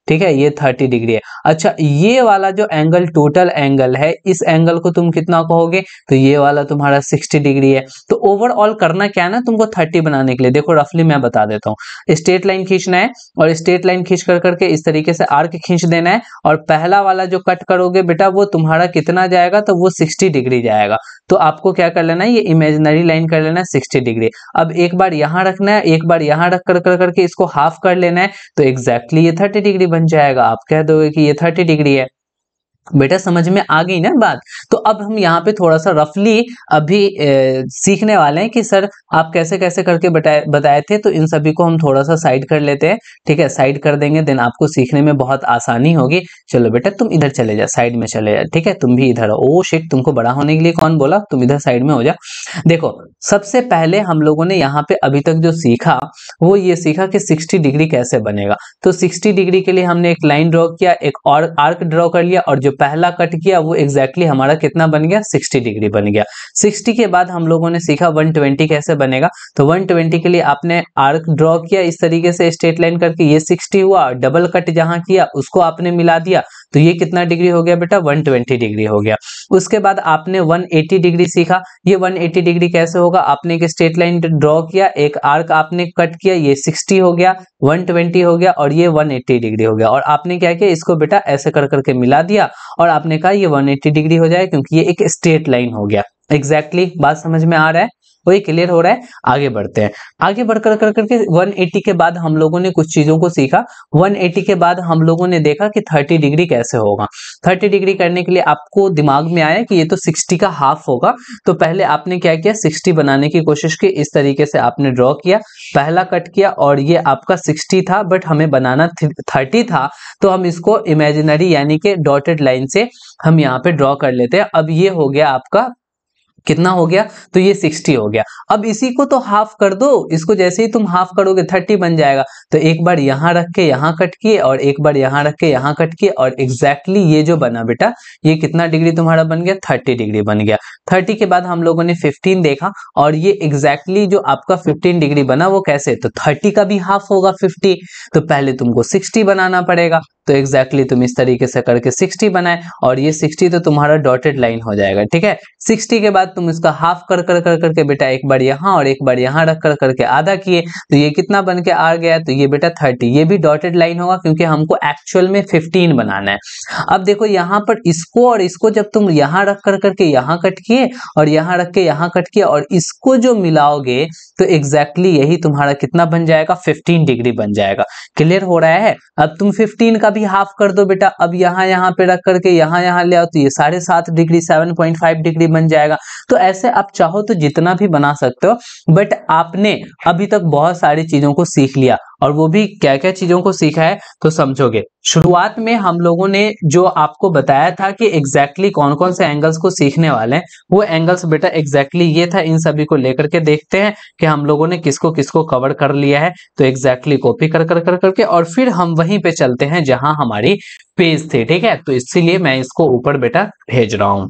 ठीक है, ये 30 डिग्री है। अच्छा ये वाला जो एंगल टोटल एंगल है, इस एंगल को तुम कितना कहोगे, तो ये वाला तुम्हारा 60 डिग्री है। तो ओवरऑल करना क्या है ना तुमको 30 बनाने के लिए, देखो रफली मैं बता देता हूँ। स्ट्रेट लाइन खींचना है और स्ट्रेट लाइन खींच कर करके इस तरीके से आर्क खींच देना है, और पहला वाला जो कट करोगे बेटा वो तुम्हारा कितना जाएगा, तो वो 60 डिग्री जाएगा। तो आपको क्या कर लेना है, ये इमेजिनरी लाइन कर लेना है 60 डिग्री। अब एक बार यहाँ रखना है, एक बार यहाँ रख कर करके इसको हाफ कर लेना है, तो एग्जैक्टली ये 30 डिग्री बन जाएगा। आप कह दोगे कि ये 30 डिग्री है। बेटा समझ में आ गई ना बात। तो अब हम यहाँ पे थोड़ा सा रफली अभी सीखने वाले हैं कि सर आप कैसे कैसे करके बताए थे, तो इन सभी को हम थोड़ा सा साइड कर लेते हैं, ठीक है, साइड कर देंगे, देन आपको सीखने में बहुत आसानी होगी। चलो बेटा तुम इधर चले जा, साइड में चले जा, ठीक है, तुम भी इधर। ओ शिट, तुमको बड़ा होने के लिए कौन बोला, तुम इधर साइड में हो जा। देखो सबसे पहले हम लोगों ने यहाँ पे अभी तक जो सीखा वो ये सीखा कि 60 डिग्री कैसे बनेगा। तो 60 डिग्री के लिए हमने एक लाइन ड्रॉ किया, एक और आर्क ड्रॉ कर लिया, और जो पहला कट किया वो एग्जैक्टली हमारा कितना बन गया, 60 डिग्री बन गया। 60 के बाद हम लोगों ने सीखा 120 कैसे बनेगा। तो 120 के लिए आपने आर्क ड्रॉ किया इस तरीके से स्ट्रेट लाइन करके, ये 60 हुआ, डबल कट जहां किया उसको आपने मिला दिया, तो ये कितना डिग्री हो गया बेटा, 120 डिग्री हो गया। उसके बाद आपने 180 डिग्री सीखा। ये 180 डिग्री कैसे होगा, आपने एक स्ट्रेट लाइन ड्रॉ किया, एक आर्क आपने कट किया, ये 60 हो गया, 120 हो गया और ये 180 डिग्री हो गया। और आपने क्या किया, इसको बेटा ऐसे कर करके मिला दिया और आपने कहा ये 180 डिग्री हो जाए क्योंकि ये एक स्ट्रेट लाइन हो गया। एग्जैक्टली बात समझ में आ रहा है, वही क्लियर हो रहा है। आगे बढ़ते हैं। आगे बढ़कर कर करके 180 के बाद हम लोगों ने कुछ चीजों को सीखा। 180 के बाद हम लोगों ने देखा कि 30 डिग्री कैसे होगा। 30 डिग्री करने के लिए आपको दिमाग में आया कि ये तो 60 का हाफ होगा। तो पहले आपने क्या किया, 60 बनाने की कोशिश की। इस तरीके से आपने ड्रॉ किया, पहला कट किया और ये आपका 60 था, बट हमें बनाना 30 था, तो हम इसको इमेजिनरी यानी कि डॉटेड लाइन से हम यहाँ पे ड्रॉ कर लेते हैं। अब ये हो गया आपका कितना हो गया, तो ये 60 हो गया। अब इसी को तो हाफ कर दो, इसको जैसे ही तुम हाफ करोगे 30 बन जाएगा। तो एक बार यहां रख के यहां कट किए और एक बार यहां रख के यहां कट किए और एग्जैक्टली ये जो बना बेटा, ये कितना डिग्री तुम्हारा बन गया, 30 डिग्री बन गया। 30 के बाद हम लोगों ने 15 देखा और ये एग्जैक्टली जो आपका 15 डिग्री बना वो कैसे, तो 30 का भी हाफ होगा 50, तो पहले तुमको 60 बनाना पड़ेगा। तो एग्जैक्टली तुम इस तरीके से करके 60 बनाए और ये 60 तो तुम्हारा डॉटेड लाइन हो जाएगा, ठीक है। 60 के बाद तुम इसका हाफ कर करके बेटा एक बार यहाँ और एक बार यहाँ रख कर करके आधा किए, तो ये कितना बन के आ गया, तो ये बेटा 30। ये भी डॉटेड लाइन होगा क्योंकि हमको एक्चुअल में 15 बनाना है। अब देखो यहाँ पर इसको और इसको जब तुम यहाँ रख कर करके यहाँ कट किए और यहाँ रख के यहाँ कट किया और इसको जो मिलाओगे तो एग्जैक्टली यही तुम्हारा कितना बन जाएगा, 15 डिग्री बन जाएगा। क्लियर हो रहा है। अब तुम 15 का भी हाफ कर दो बेटा, अब यहाँ पे रख करके यहाँ ले आओ तो ये 7.5 डिग्री 7.5 डिग्री बन जाएगा। तो ऐसे आप चाहो तो जितना भी बना सकते हो, बट आपने अभी तक बहुत सारी चीजों को सीख लिया और वो भी क्या क्या चीजों को सीखा है तो समझोगे। शुरुआत में हम लोगों ने जो आपको बताया था कि एग्जैक्टली कौन कौन से एंगल्स को सीखने वाले हैं, वो एंगल्स बेटा एग्जैक्टली ये था। इन सभी को लेकर के देखते हैं कि हम लोगों ने किसको किसको कवर कर लिया है। तो एग्जैक्टली कॉपी कर करके और फिर हम वहीं पे चलते हैं जहां हमारी पेज थे, ठीक है। तो इसीलिए मैं इसको ऊपर बेटा भेज रहा हूं।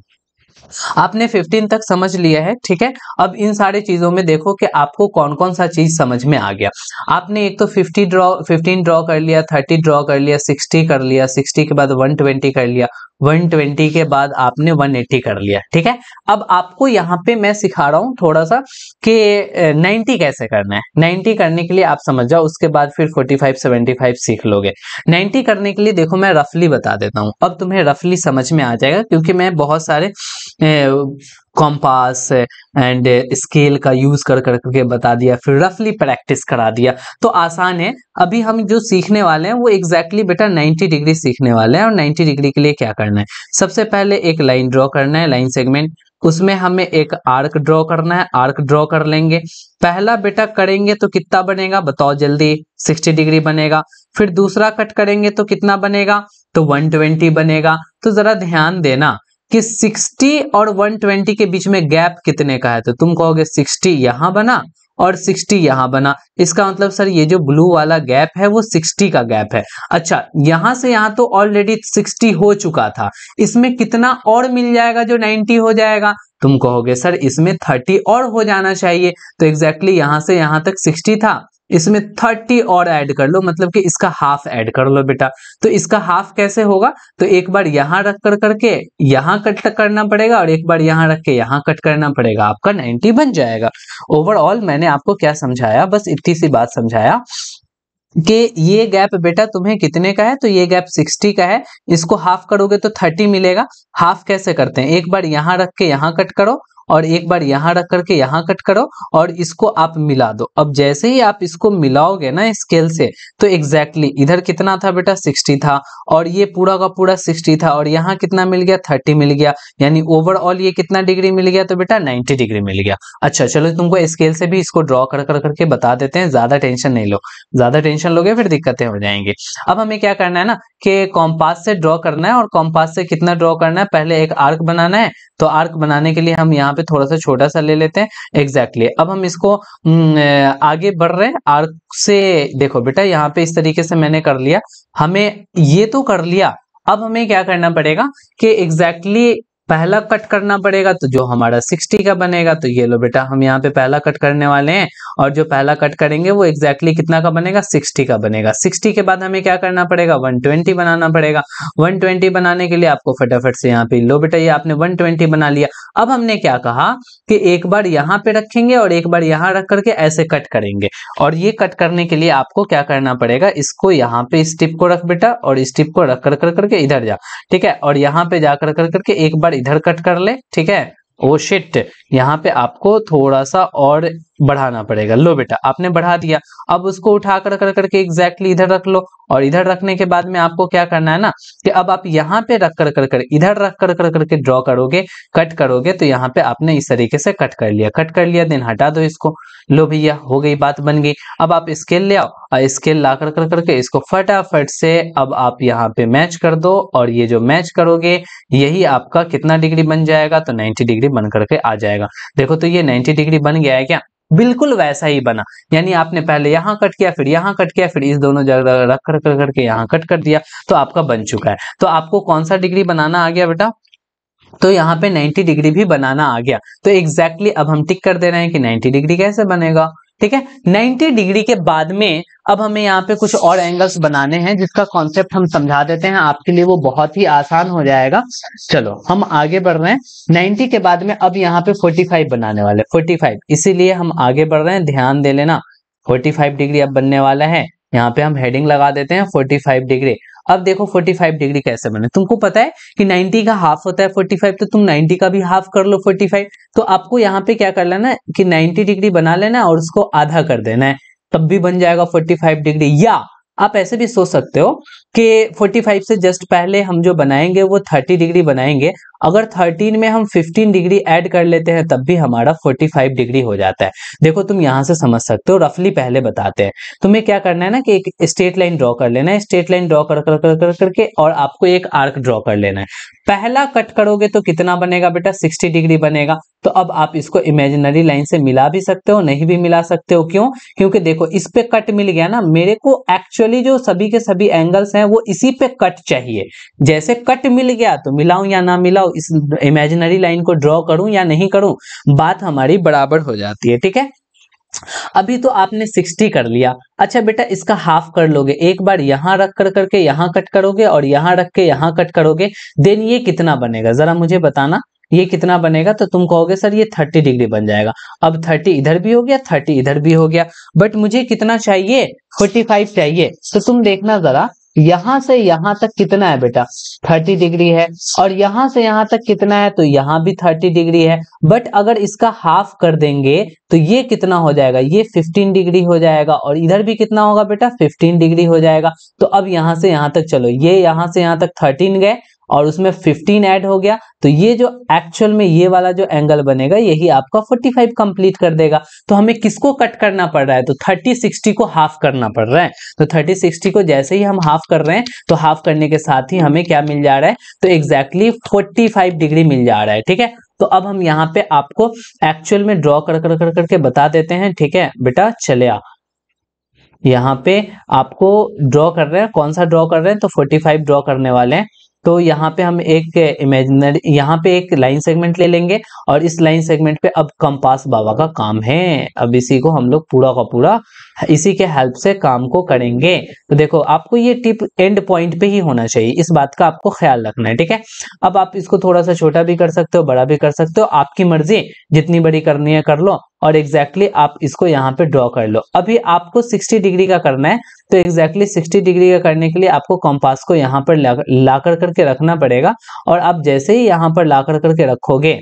आपने 15 तक समझ लिया है, ठीक है। अब इन सारी चीजों में देखो कि आपको कौन कौन सा चीज समझ में आ गया। आपने एक तो 15 ड्रॉ कर लिया, 30 ड्रॉ कर लिया, 60 कर लिया, 60 के बाद 120 कर लिया, 120 के बाद आपने 180 कर लिया, ठीक है। अब आपको यहाँ पे मैं सिखा रहा हूँ थोड़ा सा कि 90 कैसे करना है। 90 करने के लिए आप समझ जाओ, उसके बाद फिर 45 75 सीख लोगे। 90 करने के लिए देखो मैं रफली बता देता हूँ, अब तुम्हें रफली समझ में आ जाएगा क्योंकि मैं बहुत सारे कॉम्पास एंड स्केल का यूज कर करके बता दिया, फिर रफली प्रैक्टिस करा दिया, तो आसान है। अभी हम जो सीखने वाले हैं वो एग्जैक्टली बेटा 90 डिग्री सीखने वाले हैं। और 90 डिग्री के लिए क्या करना है, सबसे पहले एक लाइन ड्रॉ करना है, लाइन सेगमेंट, उसमें हमें एक आर्क ड्रॉ करना है, आर्क ड्रॉ कर लेंगे। पहला बेटा करेंगे तो कितना बनेगा बताओ जल्दी, 60 डिग्री बनेगा। फिर दूसरा कट करेंगे तो कितना बनेगा, तो 120 बनेगा। तो जरा ध्यान देना कि 60 और 120 के बीच में गैप कितने का है, तो तुम कहोगे 60 यहां बना और 60 यहां बना। इसका मतलब सर ये जो ब्लू वाला गैप है वो 60 का गैप है। अच्छा, यहां से यहां तो ऑलरेडी 60 हो चुका था, इसमें कितना और मिल जाएगा जो 90 हो जाएगा। तुम कहोगे सर इसमें 30 और हो जाना चाहिए, तो एग्जैक्टली यहां से यहां तक 60 था, इसमें 30 और ऐड कर लो, मतलब कि इसका हाफ ऐड कर लो बेटा। तो इसका हाफ कैसे होगा, तो एक बार यहां रख कर करके यहां कट करना पड़ेगा और एक बार यहां रख के यहां कट करना पड़ेगा, आपका 90 बन जाएगा। ओवरऑल मैंने आपको क्या समझाया, बस इतनी सी बात समझाया कि ये गैप बेटा तुम्हें कितने का है, तो ये गैप 60 का है। इसको हाफ करोगे तो 30 मिलेगा। हाफ कैसे करते हैं, एक बार यहां रख के यहां कट करो और एक बार यहां रख करके यहां कट करो और इसको आप मिला दो। अब जैसे ही आप इसको मिलाओगे ना स्केल से, तो एग्जैक्टली इधर कितना था बेटा 60 था और ये पूरा का पूरा 60 था और यहाँ कितना मिल गया 30 मिल गया, यानी ओवरऑल ये कितना डिग्री मिल गया, तो बेटा 90 डिग्री मिल गया। अच्छा चलो तुमको स्केल से भी इसको ड्रॉ कर करके बता देते हैं, ज्यादा टेंशन नहीं लो, ज्यादा टेंशन लोगे फिर दिक्कतें हो जाएंगी। अब हमें क्या करना है ना कि कॉम्पास से ड्रॉ करना है, और कॉम्पास से कितना ड्रॉ करना है, पहले एक आर्क बनाना है। तो आर्क बनाने के लिए हम यहाँ पे थोड़ा सा छोटा सा ले लेते हैं। एग्जैक्टली अब हम इसको आगे बढ़ रहे हैं आर्क से। देखो बेटा यहाँ पे इस तरीके से मैंने कर लिया, हमें ये तो कर लिया, अब हमें क्या करना पड़ेगा कि एग्जैक्टली पहला कट करना पड़ेगा, तो जो हमारा 60 का बनेगा, तो ये लो बेटा हम यहाँ पे पहला कट करने वाले हैं, और जो पहला कट करेंगे वो एग्जैक्टली कितना का बनेगा, 60 का बनेगा। 60 के बाद हमें क्या करना पड़ेगा, 120 बनाना पड़ेगा। 120 बनाने के लिए आपको फटाफट से यहाँ पे लो बेटा, ये आपने 120 बना लिया। अब हमने क्या कहा कि एक बार यहाँ पे रखेंगे और एक बार यहाँ रख करके ऐसे कट करेंगे, और ये कट करने के लिए आपको क्या करना पड़ेगा, इसको यहाँ पे इस टिप को रख बेटा, और इस टिप को रख कर करके इधर जा, ठीक है, और यहाँ पे जाकर करके एक बार इधर कट कर ले, ठीक है। ओ शिट, यहाँ पे आपको थोड़ा सा और बढ़ाना पड़ेगा। लो बेटा आपने बढ़ा दिया, अब उसको उठा कर करके एग्जैक्टली इधर रख लो, और इधर रखने के बाद में आपको क्या करना है ना कि अब आप यहाँ पे रख कर इधर रख कर करके ड्रॉ करोगे, कट करोगे, तो यहाँ पे आपने इस तरीके से कट कर लिया, देन हटा दो इसको। लो भैया हो गई, बात बन गई। अब आप स्केल ले आओ, और स्केल ला कर करके इसको फटाफट से अब आप यहाँ पे मैच कर दो, और ये जो मैच करोगे यही आपका कितना डिग्री बन जाएगा, तो 90 डिग्री बन करके आ जाएगा। देखो तो ये 90 डिग्री बन गया है क्या, बिल्कुल वैसा ही बना। यानी आपने पहले यहाँ कट किया, फिर यहाँ कट किया, फिर इस दोनों जगह रख कर करके यहाँ कट कर दिया, तो आपका बन चुका है। तो आपको कौन सा डिग्री बनाना आ गया बेटा, तो यहाँ पे 90 डिग्री भी बनाना आ गया। तो एग्जैक्टली अब हम टिक कर दे रहे हैं कि 90 डिग्री कैसे बनेगा, ठीक है। 90 डिग्री के बाद में अब हमें यहाँ पे कुछ और एंगल्स बनाने हैं, जिसका कॉन्सेप्ट हम समझा देते हैं आपके लिए, वो बहुत ही आसान हो जाएगा। चलो हम आगे बढ़ रहे हैं। 90 के बाद में अब यहाँ पे 45 बनाने वाले, 45, इसीलिए हम आगे बढ़ रहे हैं, ध्यान दे लेना। 45 डिग्री अब बनने वाला है, यहाँ पे हम हेडिंग लगा देते हैं 45 डिग्री। अब देखो 45 डिग्री कैसे बने, तुमको पता है कि 90 का हाफ होता है 45, तो तुम 90 का भी हाफ कर लो 45। तो आपको यहाँ पे क्या कर लेना है कि 90 डिग्री बना लेना और उसको आधा कर देना है, तब भी बन जाएगा 45 डिग्री। या आप ऐसे भी सोच सकते हो कि 45 से जस्ट पहले हम जो बनाएंगे वो 30 डिग्री बनाएंगे, अगर 13 में हम 15 डिग्री ऐड कर लेते हैं तब भी हमारा 45 डिग्री हो जाता है। देखो तुम यहां से समझ सकते हो, रफली पहले बताते हैं। तुम्हें क्या करना है ना कि एक स्ट्रेट लाइन ड्रॉ कर लेना है, स्ट्रेट लाइन ड्रॉ करके और आपको एक आर्क ड्रॉ कर लेना है। पहला कट करोगे तो कितना बनेगा बेटा, 60 डिग्री बनेगा। तो अब आप इसको इमेजिनरी लाइन से मिला भी सकते हो, नहीं भी मिला सकते हो। क्यों, क्योंकि देखो इस पे कट मिल गया ना, मेरे को एक्चुअली जो सभी के सभी एंगल्स हैं वो इसी पे कट चाहिए। जैसे कट मिल गया तो मिलाऊं या ना मिलाऊं, इस इमेजिनरी लाइन को ड्रॉ करूं या नहीं करूं, बात हमारी बराबर हो जाती है, ठीक है। अभी तो आपने 60 कर लिया। अच्छा बेटा इसका हाफ कर लोगे, एक बार यहां रख कर करके यहां कट करोगे और यहां रख के यहां कट करोगे, देन ये कितना बनेगा जरा मुझे बताना, ये कितना बनेगा। तो तुम कहोगे सर ये 30 डिग्री बन जाएगा। अब 30 इधर भी हो गया, 30 इधर भी हो गया, बट मुझे कितना चाहिए, 45 चाहिए। तो तुम देखना जरा, यहां से यहां तक कितना है बेटा, 30 डिग्री है, और यहां से यहां तक कितना है, तो यहां भी 30 डिग्री है। बट अगर इसका हाफ कर देंगे तो ये कितना हो जाएगा, ये 15 डिग्री हो जाएगा, और इधर भी कितना होगा बेटा, 15 डिग्री हो जाएगा। तो अब यहां से यहां तक चलो, ये यहां से यहां तक 13 गए और उसमें 15 ऐड हो गया, तो ये जो एक्चुअल में ये वाला जो एंगल बनेगा यही आपका 45 कंप्लीट कर देगा। तो हमें किसको कट करना पड़ रहा है, तो 30-60 को हाफ करना पड़ रहा है। तो 30-60 को जैसे ही हम हाफ कर रहे हैं तो हाफ करने के साथ ही हमें क्या मिल जा रहा है, तो एग्जैक्टली 45 डिग्री मिल जा रहा है, ठीक है। तो अब हम यहाँ पे आपको एक्चुअल में ड्रॉ करके बता देते हैं, ठीक है बेटा। चले आ, यहाँ पे आपको ड्रॉ कर रहे हैं, कौन सा ड्रॉ कर रहे हैं, तो 45 ड्रॉ करने वाले हैं। तो यहाँ पे हम एक इमेजिनरी, यहाँ पे एक लाइन सेगमेंट ले लेंगे, और इस लाइन सेगमेंट पे अब कंपास बाबा का काम है। अब इसी को हम लोग पूरा का पूरा इसी के हेल्प से काम को करेंगे। तो देखो आपको ये टिप एंड पॉइंट पे ही होना चाहिए, इस बात का आपको ख्याल रखना है, ठीक है। अब आप इसको थोड़ा सा छोटा भी कर सकते हो, बड़ा भी कर सकते हो, आपकी मर्जी, जितनी बड़ी करनी है कर लो, और एग्जैक्टली आप इसको यहाँ पे ड्रॉ कर लो। अभी आपको 60 डिग्री का करना है, तो एग्जैक्टली 60 डिग्री का करने के लिए आपको कंपास को यहाँ पर ला करके रखना पड़ेगा। और आप जैसे ही यहाँ पर ला करके रखोगे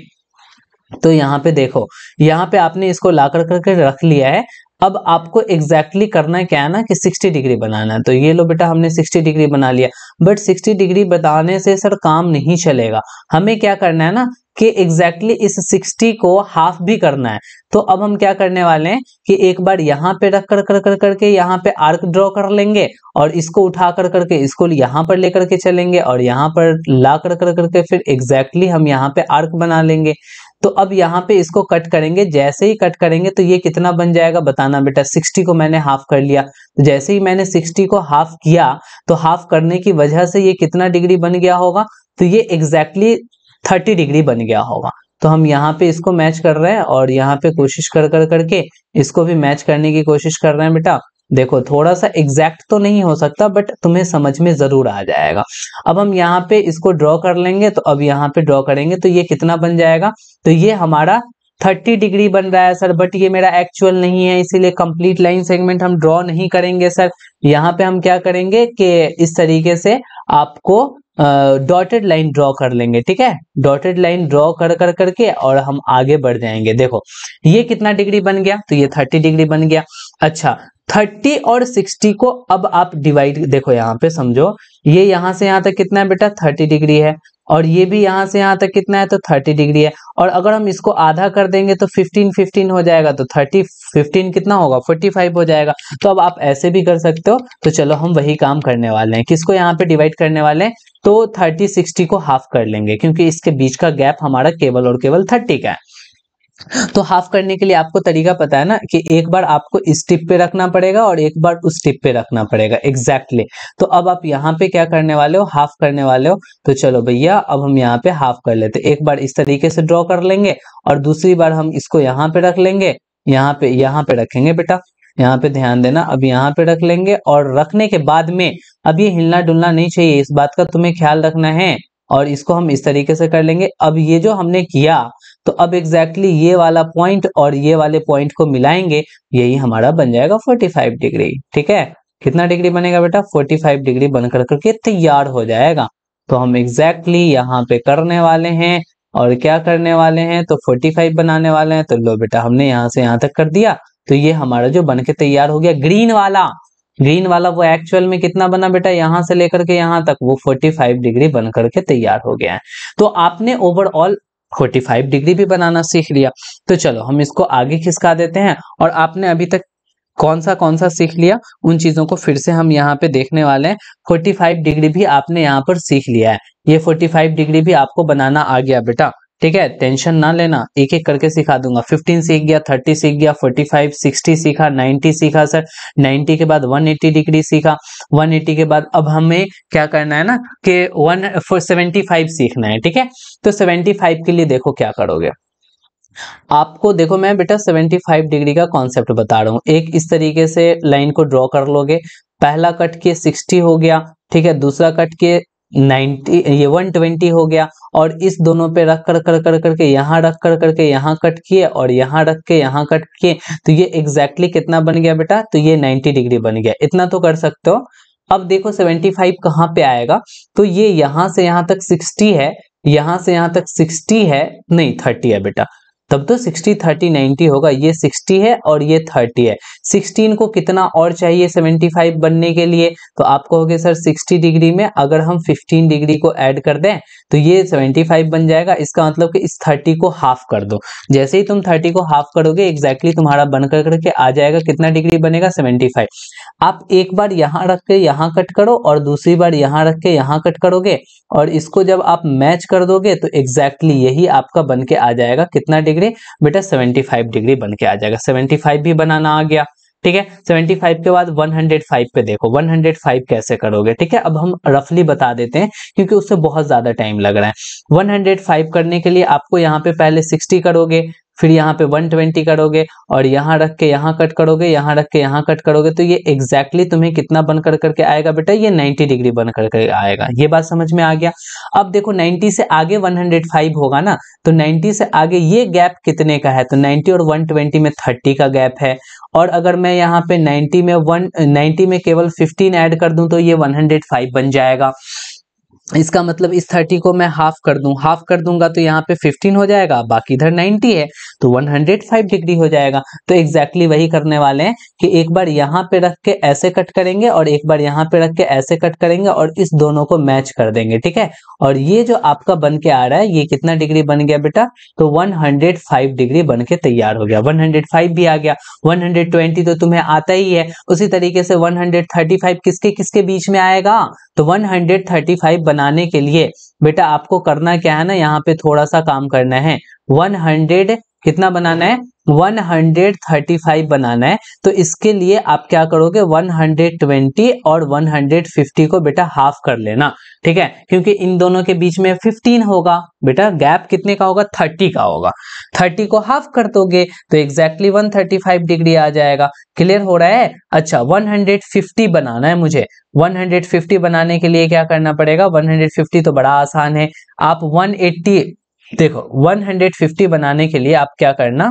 तो यहाँ पे देखो, यहाँ पे आपने इसको ला करके रख लिया है। अब आपको एग्जैक्टली करना क्या है ना कि 60 डिग्री बनाना है। तो ये लो बेटा हमने 60 डिग्री बना लिया, बट 60 डिग्री बताने से सर काम नहीं चलेगा। हमें क्या करना है ना कि एग्जैक्टली इस 60 को हाफ भी करना है। तो अब हम क्या करने वाले हैं कि एक बार यहाँ पे रख करके यहाँ पे आर्क ड्रॉ कर लेंगे, और इसको उठा करके इसको यहाँ पर लेकर के चलेंगे, और यहाँ पर ला करके फिर एग्जैक्टली हम यहाँ पे आर्क बना लेंगे। तो अब यहाँ पे इसको कट करेंगे, जैसे ही कट करेंगे तो ये कितना बन जाएगा बताना बेटा। 60 को मैंने हाफ कर लिया, तो जैसे ही मैंने 60 को हाफ किया तो हाफ करने की वजह से ये कितना डिग्री बन गया होगा, तो ये एग्जैक्टली 30 डिग्री बन गया होगा। तो हम यहाँ पे इसको मैच कर रहे हैं और यहाँ पे कोशिश कर करके इसको भी मैच करने की कोशिश कर रहे हैं बेटा। देखो थोड़ा सा एग्जैक्ट तो नहीं हो सकता बट तुम्हें समझ में जरूर आ जाएगा। अब हम यहाँ पे इसको ड्रॉ कर लेंगे, तो अब यहाँ पे ड्रॉ करेंगे तो ये कितना बन जाएगा, तो ये हमारा 30 डिग्री बन रहा है सर, बट ये मेरा एक्चुअल नहीं है, इसीलिए कंप्लीट लाइन सेगमेंट हम ड्रॉ नहीं करेंगे सर। यहाँ पे हम क्या करेंगे कि इस तरीके से आपको डॉटेड लाइन ड्रॉ कर लेंगे, ठीक है। डॉटेड लाइन ड्रॉ कर करके और हम आगे बढ़ जाएंगे। देखो ये कितना डिग्री बन गया, तो ये 30 डिग्री बन गया। अच्छा 30 और 60 को अब आप डिवाइड, देखो यहाँ पे समझो, ये यहाँ से यहाँ तक कितना है बेटा 30 डिग्री है, और ये भी यहाँ से यहाँ तक कितना है तो 30 डिग्री है। और अगर हम इसको आधा कर देंगे तो 15 हो जाएगा, तो 30 15 कितना होगा 45 हो जाएगा। तो अब आप ऐसे भी कर सकते हो। तो चलो हम वही काम करने वाले हैं, किसको यहाँ पे डिवाइड करने वाले हैं, तो 30 60 को हाफ कर लेंगे, क्योंकि इसके बीच का गैप हमारा केवल और केवल 30 का है। तो हाफ करने के लिए आपको तरीका पता है ना, कि एक बार आपको इस टिप पे रखना पड़ेगा और एक बार उस टिप पे रखना पड़ेगा एग्जैक्टली। तो अब आप यहाँ पे क्या करने वाले हो, हाफ करने वाले हो। तो चलो भैया अब हम यहाँ पे हाफ कर लेते, एक बार इस तरीके से ड्रॉ कर लेंगे और दूसरी बार हम इसको यहाँ पे रख लेंगे, यहाँ पे रखेंगे बेटा, यहाँ पे ध्यान देना। अब यहाँ पे रख लेंगे और रखने के बाद में अब ये हिलना डुलना नहीं चाहिए, इस बात का तुम्हें ख्याल रखना है। और इसको हम इस तरीके से कर लेंगे। अब ये जो हमने किया, तो अब एग्जैक्टली ये वाला पॉइंट और ये वाले पॉइंट को मिलाएंगे, यही हमारा बन जाएगा 45 डिग्री, ठीक है। कितना डिग्री बनेगा बेटा 45 डिग्री बनकर करके तैयार हो जाएगा। तो हम एग्जैक्टली यहाँ पे करने वाले हैं, और क्या करने वाले हैं, तो 45 बनाने वाले हैं। तो लो बेटा हमने यहाँ से यहाँ तक कर दिया, तो ये हमारा जो बन के तैयार हो गया ग्रीन वाला वो एक्चुअल में कितना बना बेटा, यहां से लेकर के यहां तक वो 45 डिग्री बन करके तैयार हो गया है। तो आपने ओवरऑल 45 डिग्री भी बनाना सीख लिया। तो चलो हम इसको आगे खिसका देते हैं, और आपने अभी तक कौन सा सीख लिया, उन चीजों को फिर से हम यहाँ पे देखने वाले हैं। 45 डिग्री भी आपने यहाँ पर सीख लिया है, ये 45 डिग्री भी आपको बनाना आ गया बेटा, ठीक है। टेंशन ना लेना, एक एक करके सिखा दूंगा। 15 सीख गया, 30 सीख गया, 45 60 सीखा, 90 सीखा सर, 90 के बाद 180 डिग्री सीखा, 180 के बाद अब हमें क्या करना है ना, कि 175 सीखना है, ठीक है। तो 75 के लिए देखो क्या करोगे, आपको देखो मैं बेटा 75 डिग्री का कॉन्सेप्ट बता रहा हूँ। एक इस तरीके से लाइन को ड्रॉ कर लोगे, पहला कट के 60 हो गया, ठीक है, दूसरा कट के 90 ये 120 हो गया, और इस दोनों पे रख करके यहाँ रख करके यहाँ कट किए, और यहाँ रख के यहाँ कट किए, तो ये एग्जैक्टली कितना बन गया बेटा, तो ये 90 डिग्री बन गया। इतना तो कर सकते हो। अब देखो 75 कहाँ पे आएगा, तो ये यहाँ से यहाँ तक 60 है, यहाँ से यहाँ तक 60 है, नहीं 30 है बेटा, तब तो 60 30 90 होगा। ये 60 है और ये 30 है, 16 को कितना और चाहिए 75 बनने के लिए, तो आप कहोगे सर 60 डिग्री में अगर हम 15 डिग्री को ऐड कर दें तो ये 75 बन जाएगा। इसका मतलब कि इस 30 को हाफ कर दो, जैसे ही तुम 30 को हाफ करोगे एग्जैक्टली तुम्हारा बन करके आ जाएगा, कितना डिग्री बनेगा 75। आप एक बार यहाँ रख के यहाँ कट करो और दूसरी बार यहाँ रख के यहाँ कट करोगे, और इसको जब आप मैच कर दोगे तो एग्जैक्टली यही आपका बन के आ जाएगा, कितना डिग्री बेटा 75 डिग्री बन के आ जाएगा। 75 भी बनाना आ गया, ठीक है। 75 के बाद 105 पे देखो 105 कैसे करोगे, ठीक है। अब हम रफली बता देते हैं क्योंकि उससे बहुत ज्यादा टाइम लग रहा है। 105 करने के लिए आपको यहाँ पे पहले 60 करोगे, फिर यहाँ पे 120 करोगे, और यहाँ रख के यहाँ कट करोगे, यहाँ रख के यहाँ कट करोगे, तो ये एग्जैक्टली तुम्हें कितना बन करके आएगा बेटा, ये 90 डिग्री बन करके आएगा। ये बात समझ में आ गया। अब देखो 90 से आगे 105 होगा ना, तो 90 से आगे ये गैप कितने का है, तो 90 और 120 में 30 का गैप है। और अगर मैं यहाँ पे 90 में केवल 15 ऐड कर दूं तो ये 105 बन जाएगा। इसका मतलब इस 30 को मैं हाफ कर दूंगा तो यहाँ पे 15 हो जाएगा, बाकी इधर 90 है तो 105 डिग्री हो जाएगा। तो एग्जैक्टली वही करने वाले हैं कि एक बार यहाँ पे रख के ऐसे कट करेंगे और एक बार यहाँ पे रख के ऐसे कट करेंगे और इस दोनों को मैच कर देंगे, ठीक है। और ये जो आपका बन के आ रहा है ये कितना डिग्री बन गया बेटा, तो 105 डिग्री बन के तैयार हो गया। 105 भी आ गया, 120 तो तुम्हें आता ही है। उसी तरीके से 135 किसके किसके बीच में आएगा, तो 135 बनाने के लिए बेटा आपको करना क्या है ना, यहाँ पे थोड़ा सा काम करना है। 100 कितना बनाना है, 135 बनाना है। तो इसके लिए आप क्या करोगे, 120 और 150 को बेटा हाफ कर लेना, ठीक है, क्योंकि इन दोनों के बीच में 15 होगा बेटा, गैप कितने का होगा, 30 का होगा। 30 को हाफ कर दोगे तो एग्जैक्टली 135 डिग्री आ जाएगा। क्लियर हो रहा है? अच्छा 150 बनाना है मुझे। 150 बनाने के लिए क्या करना पड़ेगा, 150 तो बड़ा आसान है, आप 180 देखो 150 बनाने के लिए आप क्या करना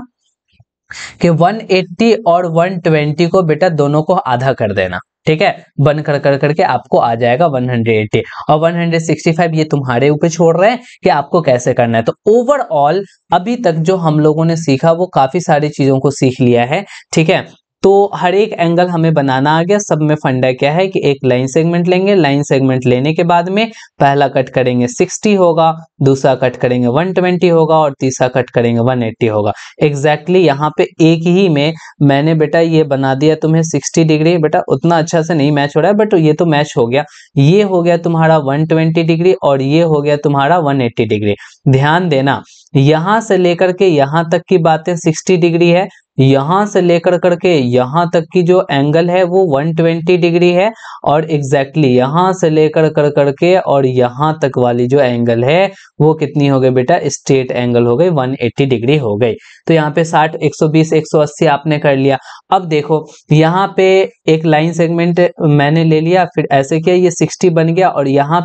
कि 180 और 120 को बेटा दोनों को आधा कर देना, ठीक है, बन कर करके आपको आ जाएगा 180 और 165 ये तुम्हारे ऊपर छोड़ रहे हैं कि आपको कैसे करना है। तो ओवरऑल अभी तक जो हम लोगों ने सीखा वो काफी सारी चीजों को सीख लिया है, ठीक है। तो हर एक एंगल हमें बनाना आ गया। सब में फंडा क्या है कि एक लाइन सेगमेंट लेंगे, लाइन सेगमेंट लेने के बाद में पहला कट करेंगे 60 होगा, दूसरा कट करेंगे 120 होगा और तीसरा कट करेंगे 180 होगा। एग्जैक्टली यहाँ पे एक ही में मैंने बेटा ये बना दिया तुम्हें 60 डिग्री, बेटा उतना अच्छा से नहीं मैच हो रहा है बट ये तो मैच हो गया। ये हो गया तुम्हारा 120 डिग्री और ये हो गया तुम्हारा 180 डिग्री। ध्यान देना यहां से लेकर के यहां तक की बातें 60 डिग्री है, यहां से लेकर करके यहां तक की जो एंगल है वो 120 डिग्री है और एग्जैक्टली यहां से लेकर कर करके और यहां तक वाली जो एंगल है वो कितनी हो गई बेटा, स्ट्रेट एंगल हो गई, 180 डिग्री हो गई। तो यहाँ पे 60 120 180 आपने कर लिया। अब देखो यहाँ पे एक लाइन सेगमेंट मैंने ले लिया, फिर ऐसे किया ये 60 बन गया और यहाँ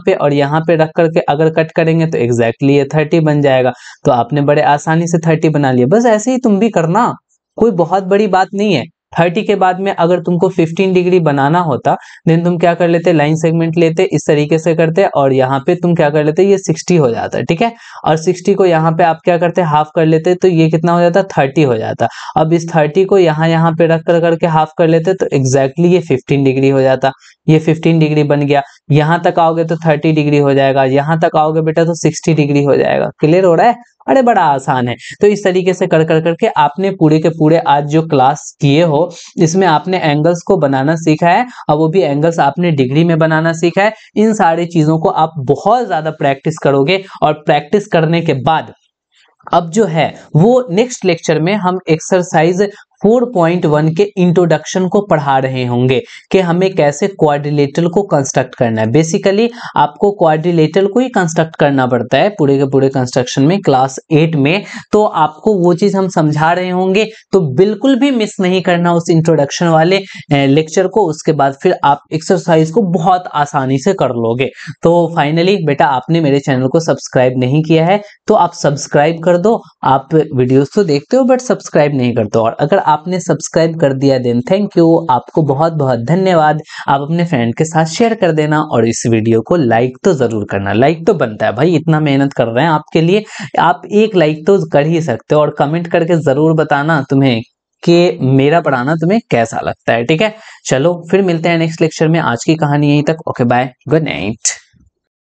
पे रख करके अगर कट करेंगे तो एग्जैक्टली ये 30 बन जाएगा। तो आपने बड़े आसानी से 30 बना लिया। बस ऐसे ही तुम भी करना, कोई बहुत बड़ी बात नहीं है। 30 के बाद में अगर तुमको 15 डिग्री बनाना होता देन तुम क्या कर लेते, लाइन सेगमेंट लेते, इस तरीके से करते और यहाँ पे तुम क्या कर लेते, ये 60 हो जाता, ठीक है, और 60 को यहाँ पे आप क्या करते, हाफ कर लेते, तो ये कितना हो जाता, 30 हो जाता। अब इस 30 को यहाँ पे रख कर करके हाफ कर लेते तो एग्जैक्टली ये 15 डिग्री हो जाता। ये 15 डिग्री बन गया। यहाँ तक आओगे तो 30 डिग्री हो जाएगा, यहाँ तक आओगे बेटा तो 60 डिग्री हो जाएगा। क्लियर हो रहा है? अरे बड़ा आसान है। तो इस तरीके से कर करके आपने पूरे के पूरे आज जो क्लास किए हो इसमें आपने एंगल्स को बनाना सीखा है और वो भी एंगल्स आपने डिग्री में बनाना सीखा है। इन सारी चीजों को आप बहुत ज्यादा प्रैक्टिस करोगे और प्रैक्टिस करने के बाद अब जो है वो नेक्स्ट लेक्चर में हम एक्सरसाइज 4.1 के इंट्रोडक्शन को पढ़ा रहे होंगे कि हमें कैसे क्वाड्रिलेटरल को कंस्ट्रक्ट करना है। बेसिकली आपको क्वाड्रिलेटरल को ही कंस्ट्रक्ट करना पड़ता है पूरे के पूरे कंस्ट्रक्शन में क्लास 8 में। तो आपको वो चीज हम समझा रहे होंगे, तो बिल्कुल भी मिस नहीं करना उस इंट्रोडक्शन वाले लेक्चर को। उसके बाद फिर आप एक्सरसाइज को बहुत आसानी से कर लोगे। तो फाइनली बेटा आपने मेरे चैनल को सब्सक्राइब नहीं किया है तो आप सब्सक्राइब कर दो। आप वीडियोस तो देखते हो बट सब्सक्राइब नहीं करते हो, और अगर आपने सब्सक्राइब कर दिया देन थैंक यू, आपको बहुत बहुत धन्यवाद। आप अपने फ्रेंड के साथ शेयर कर देना और इस वीडियो को लाइक तो जरूर करना। लाइक तो बनता है भाई, इतना मेहनत कर रहे हैं आपके लिए, आप एक लाइक तो कर ही सकते हो। और कमेंट करके जरूर बताना तुम्हें कि मेरा पढ़ाना तुम्हें कैसा लगता है, ठीक है। चलो फिर मिलते हैं नेक्स्ट लेक्चर में। आज की कहानी यहीं तक। Okay bye, good night.